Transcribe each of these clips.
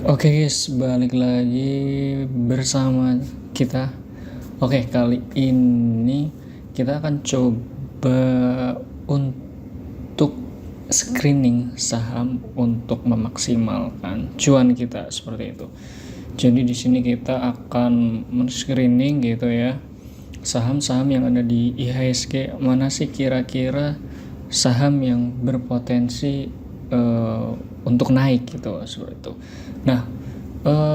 Oke guys, balik lagi bersama kita. Oke, kali ini kita akan coba untuk screening saham untuk memaksimalkan cuan kita seperti itu. Jadi di sini kita akan men-screening gitu ya, saham-saham yang ada di IHSG, mana sih kira-kira saham yang berpotensi untuk naik gitu seperti itu. Nah,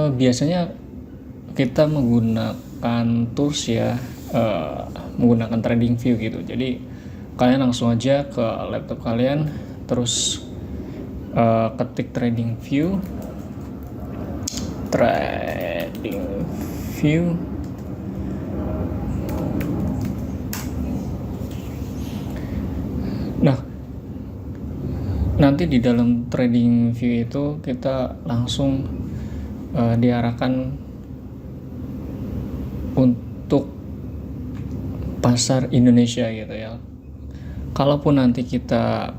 biasanya kita menggunakan tools ya, menggunakan trading view gitu. Jadi kalian langsung aja ke laptop kalian, terus ketik trading view. Nah, nanti di dalam trading view itu kita langsung diarahkan untuk pasar Indonesia gitu ya. Kalaupun nanti kita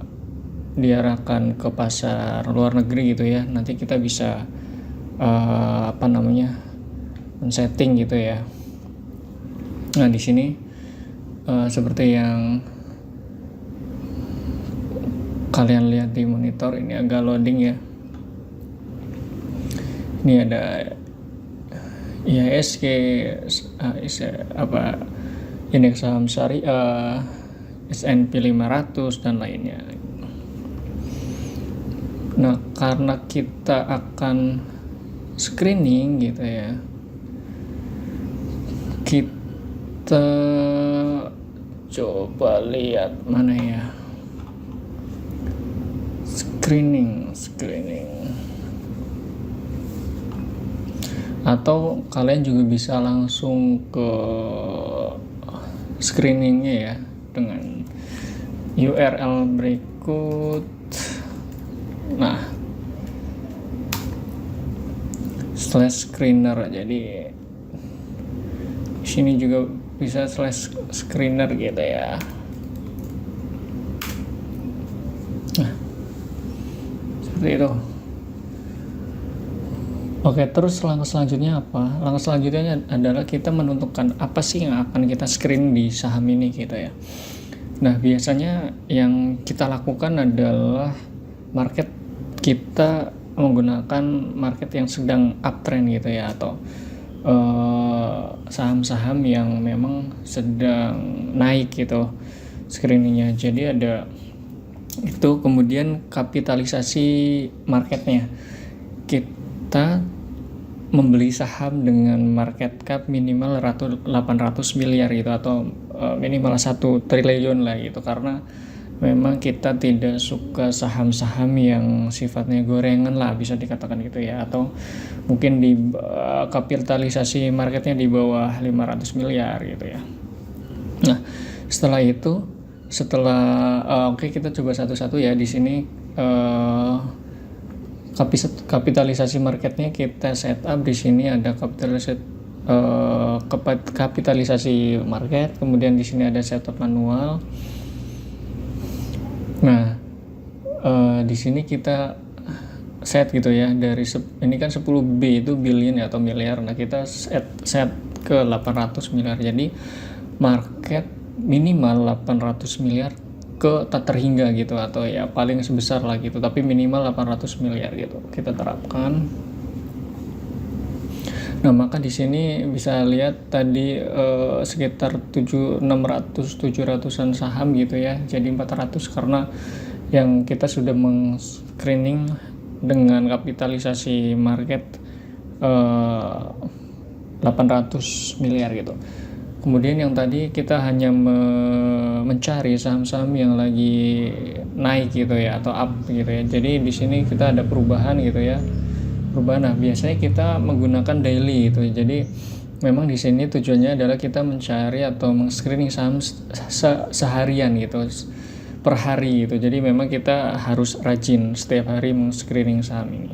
diarahkan ke pasar luar negeri gitu ya, nanti kita bisa men-setting gitu ya. Nah, di sini seperti yang kalian lihat di monitor, ini agak loading ya. Ini ada IHSG, indeks saham syariah, S&P 500 dan lainnya. Nah, karena kita akan screening gitu ya, kita coba lihat mana ya, screening atau kalian juga bisa langsung ke screeningnya ya dengan URL berikut. Nah, /screener, jadi sini juga bisa /screener gitu ya. Nah, seperti itu. Oke, terus langkah selanjutnya apa? Langkah selanjutnya adalah kita menentukan apa sih yang akan kita screen di saham ini gitu ya. Nah, biasanya yang kita lakukan adalah kita menggunakan market yang sedang uptrend gitu ya, atau saham-saham yang memang sedang naik gitu screeningnya. Jadi ada itu, kemudian kapitalisasi marketnya, kita membeli saham dengan market cap minimal 800 miliar gitu, atau minimal 1 triliun lah gitu, karena memang kita tidak suka saham-saham yang sifatnya gorengan lah, bisa dikatakan gitu ya, atau mungkin di kapitalisasi marketnya di bawah 500 miliar gitu ya. Nah, oke, kita coba satu-satu ya. Di sini kapitalisasi marketnya kita setup. Di sini ada kapitalisasi market, kemudian di sini ada setup manual. Nah, di sini kita set gitu ya, dari ini kan 10B itu billion atau miliar. Nah, kita set ke 800 miliar. Jadi market minimal 800 miliar ke tak terhingga gitu, atau ya paling sebesar lah gitu, tapi minimal 800 miliar gitu kita terapkan. Nah, maka di sini bisa lihat tadi sekitar 700-an saham gitu ya, jadi 400 karena yang kita sudah meng-screening dengan kapitalisasi market 800 miliar gitu. Kemudian yang tadi kita hanya mencari saham-saham yang lagi naik gitu ya, atau up gitu ya. Jadi di sini kita ada perubahan gitu ya. Nah, biasanya kita menggunakan daily gitu. Jadi memang di sini tujuannya adalah kita mencari atau meng-screening saham seharian gitu, per hari gitu. Jadi memang kita harus rajin setiap hari meng-screening saham ini.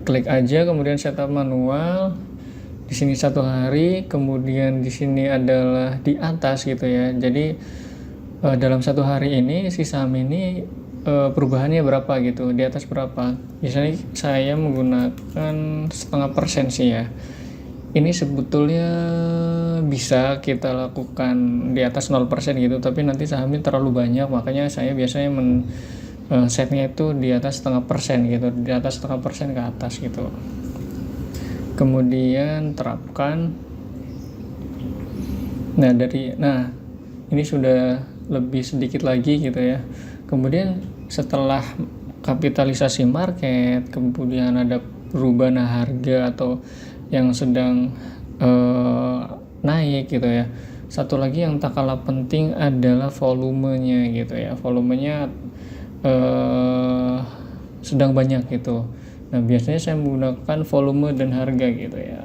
Klik aja, kemudian setup manual. Di sini 1 hari, kemudian di sini adalah di atas gitu ya. Jadi dalam 1 hari ini si saham ini perubahannya berapa gitu, di atas berapa. Biasanya saya menggunakan 0,5% sih ya. Ini sebetulnya bisa kita lakukan di atas 0% gitu, tapi nanti sahamnya terlalu banyak, makanya saya biasanya setnya itu di atas 0,5% gitu, di atas 0,5% ke atas gitu. Kemudian terapkan. Nah ini sudah lebih sedikit lagi gitu ya. Kemudian setelah kapitalisasi market, kemudian ada perubahan harga atau yang sedang naik gitu ya. Satu lagi yang tak kalah penting adalah volumenya gitu ya. Volumenya sedang banyak gitu. Nah biasanya saya menggunakan volume dan harga gitu ya.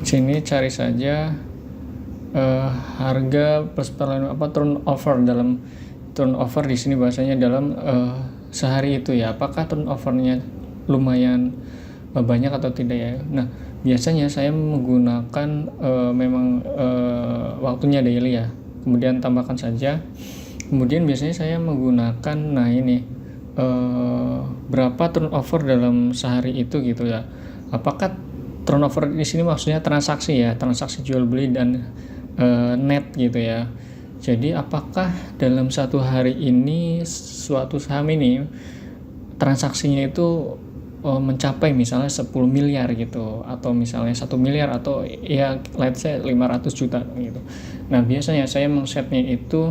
Sini cari saja harga plus turnover. Dalam turnover di sini bahasanya dalam sehari itu ya, apakah turnovernya lumayan banyak atau tidak ya. Nah biasanya saya menggunakan memang waktunya daily ya, kemudian tambahkan saja. Kemudian biasanya saya menggunakan berapa turnover dalam sehari itu gitu ya. Apakah turnover di sini maksudnya transaksi ya, transaksi jual beli dan net gitu ya. Jadi apakah dalam satu hari ini suatu saham ini transaksinya itu mencapai misalnya 10 miliar gitu, atau misalnya 1 miliar, atau ya let's say 500 juta gitu. Nah biasanya saya men-setnya itu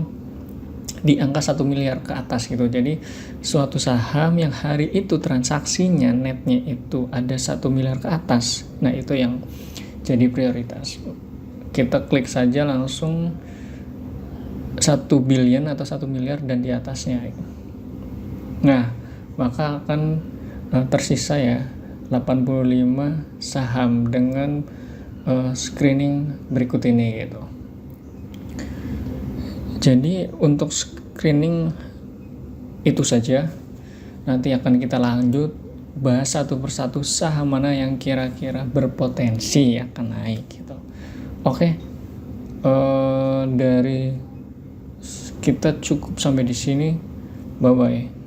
di angka 1 miliar ke atas gitu. Jadi suatu saham yang hari itu transaksinya netnya itu ada 1 miliar ke atas, nah itu yang jadi prioritas. Kita klik saja langsung 1 billion atau 1 miliar dan di atasnya. Nah maka akan tersisa ya 85 saham dengan screening berikut ini gitu. Jadi untuk screening itu saja. Nanti akan kita lanjut bahas satu persatu saham mana yang kira-kira berpotensi akan naik gitu. Oke, dari kita cukup sampai di sini. Bye bye.